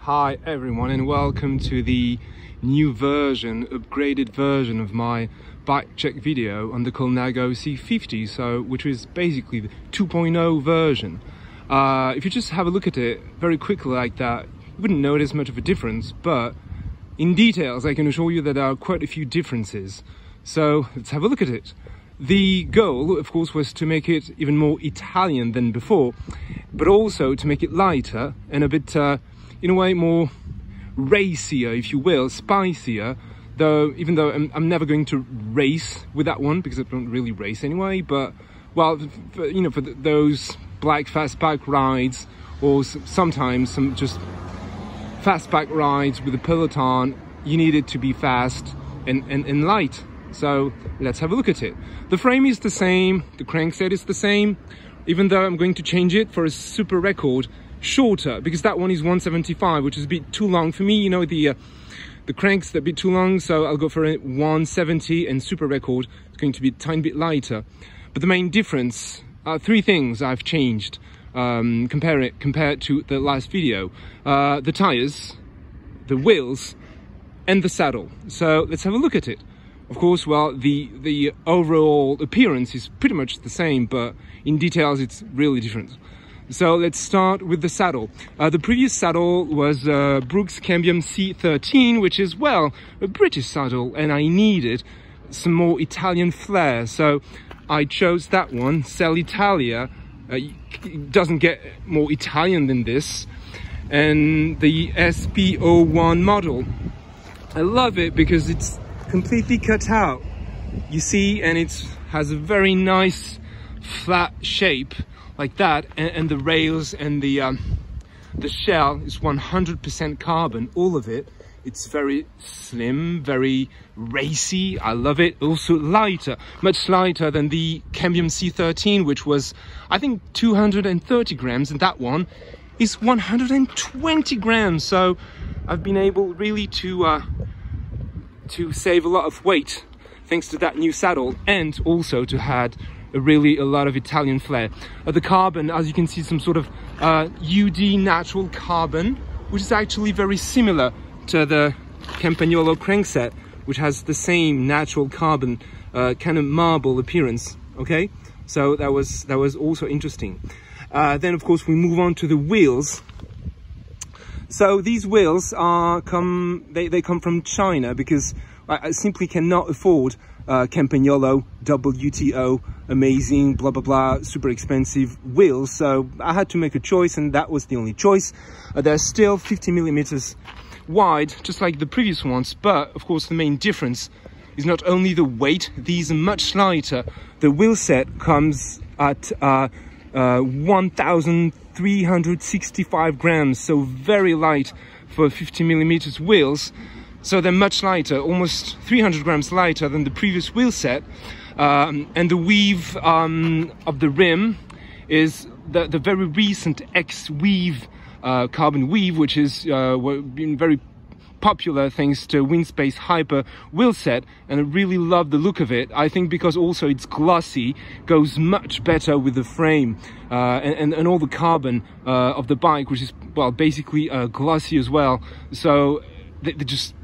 Hi everyone, and welcome to the new version, upgraded version of my bike check video on the COLNAGO C50, which is basically the 2.0 version. If you just have a look at it very quickly like that, you wouldn't notice much of a difference, but in details I can assure you that there are quite a few differences. So let's have a look at it. The goal, of course, was to make it even more Italian than before, but also to make it lighter and a bit in a way more racier, if you will, spicier, even though I'm never going to race with that one because I don't really race anyway. But well, for those black fast bike rides, or sometimes some just fast bike rides with a peloton, you need it to be fast and light. So let's have a look at it. The frame is the same, the crankset is the same, even though I'm going to change it for a super record shorter, because that one is 175, which is a bit too long for me. You know, the crank's a bit too long, so I'll go for a 170, and super record is going to be a tiny bit lighter. But the main difference, three things I've changed compared to the last video: the tires, the wheels, and the saddle. So let's have a look at it. Of course, well, the overall appearance is pretty much the same, but in details it's really different. So let's start with the saddle. The previous saddle was Brooks Cambium C13, which is, well, a British saddle, and I needed some more Italian flair, so I chose that one, Cell Italia. It doesn't get more Italian than this. And the SP01 model, I love it because it's completely cut out, you see, and it has a very nice flat shape like that, and the rails and the shell is 100% carbon, all of it. It's very slim, very racy. I love it. Also lighter, much lighter than the Cambium C13, which was, I think, 230 grams, and that one is 120 grams. So I've been able really to save a lot of weight thanks to that new saddle, and also to add a lot of Italian flair. The carbon, as you can see, some sort of UD natural carbon, which is actually very similar to the Campagnolo crankset, which has the same natural carbon kind of marble appearance. Okay, so that was also interesting. Then of course we move on to the wheels. So these wheels they come from China, because I simply cannot afford Campagnolo WTO amazing blah blah blah super expensive wheels. So I had to make a choice, and that was the only choice. They're still 50 millimeters wide, just like the previous ones, but of course the main difference is not only the weight. These are much lighter. The wheel set comes at 1,365 grams, so very light for 50 millimeters wheels. So they're much lighter, almost 300 grams lighter than the previous wheel set. And the weave of the rim is the very recent X-Weave carbon weave, which is been very popular thanks to Windspace Hyper wheel set, and I really love the look of it. I think because also it's glossy, goes much better with the frame and all the carbon of the bike, which is, well, basically glossy as well. So they just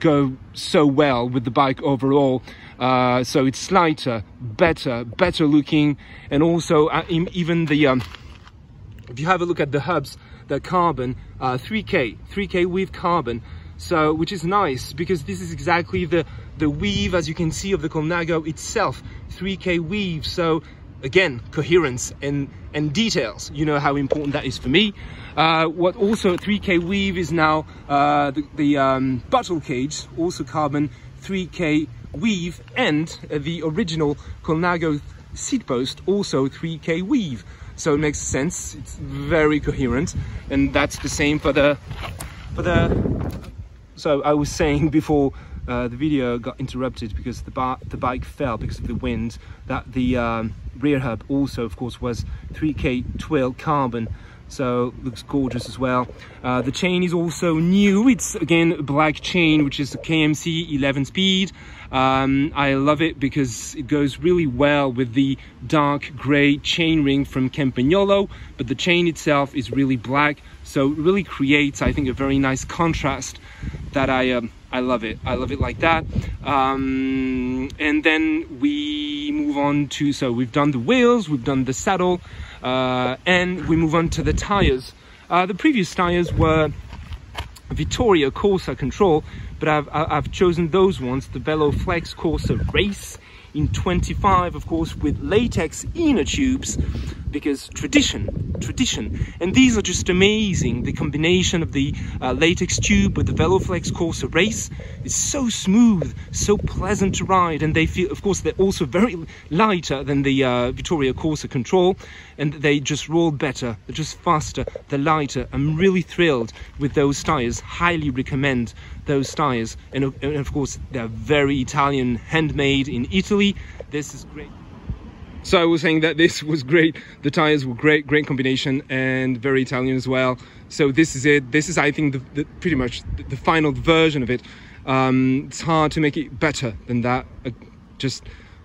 go so well with the bike overall. So it's lighter, better looking, and also even the if you have a look at the hubs, the carbon 3K weave carbon. So, which is nice, because this is exactly the weave, as you can see, of the COLNAGO itself, 3K weave. So again, coherence and details, you know how important that is for me. What also 3K weave is now the bottle cage, also carbon 3K weave, and the original COLNAGO seat post, also 3K weave. So it makes sense, it's very coherent, and that's the same for the so I was saying before the video got interrupted because the bike fell because of the wind, that the rear hub also, of course, was 3K twill carbon. so looks gorgeous as well. The chain is also new. It's again a black chain, which is a KMC 11 speed. I love it because it goes really well with the dark gray chain ring from Campagnolo, but the chain itself is really black, so it really creates, I think, a very nice contrast that I love it. I love it like that. And then we move on to, so we've done the wheels, we've done the saddle, and we move on to the tires. The previous tires were Vittoria Corsa Control, but I've chosen those ones, the Velo Flex Corsa Race in 25, of course, with latex inner tubes, because tradition. And these are just amazing. The combination of the latex tube with the Veloflex Corsa Race is so smooth, so pleasant to ride, and they feel, of course, they're also very lighter than the Vittoria Corsa Control, and they just roll better, they're just faster, they're lighter. I'm really thrilled with those tires, highly recommend those tires, and of course they're very Italian, handmade in Italy. This is great. So I was saying that this was great. The tires were great combination, and very Italian as well. So this is it. This is, I think, pretty much the final version of it. It's hard to make it better than that.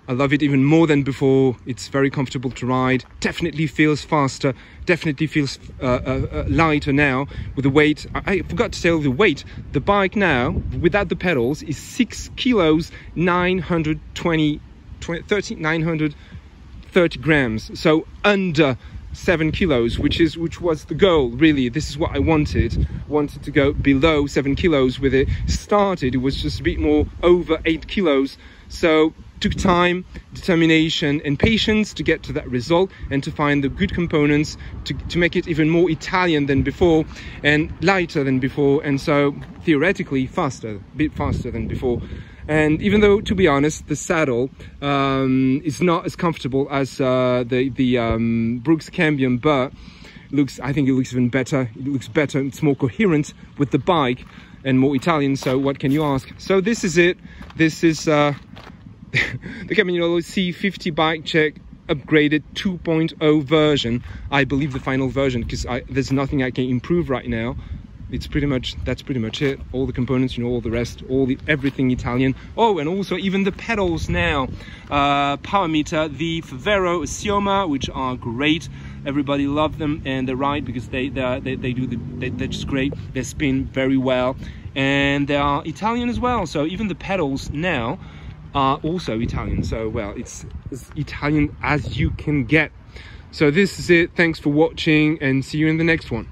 I love it even more than before. It's very comfortable to ride. Definitely feels faster. Definitely feels lighter now with the weight. I forgot to tell the weight. The bike now, without the pedals, is 6 kilos 930 grams, so under 7 kilos, which was the goal, really. This is what I wanted to go below 7 kilos with it. Started, it was just a bit more over 8 kilos, so took time, determination and patience to get to that result, and to find the good components to make it even more Italian than before and lighter than before, and so theoretically faster, a bit faster than before. And even though, to be honest, the saddle is not as comfortable as the Brooks Cambium, but I think it looks even better. It looks better. It's more coherent with the bike and more Italian. So what can you ask? So this is it. This is the Campagnolo C50 bike check upgraded 2.0 version. I believe the final version, because there's nothing I can improve right now. That's pretty much it. All the components, you know, all the rest, everything Italian. Oh, and also even the pedals now. Power meter, the Favero Sioma, which are great. Everybody loves them, and they're right because they're just great. They spin very well, and they are Italian as well. So even the pedals now are also Italian. So, well, it's as Italian as you can get. So this is it. Thanks for watching, and see you in the next one.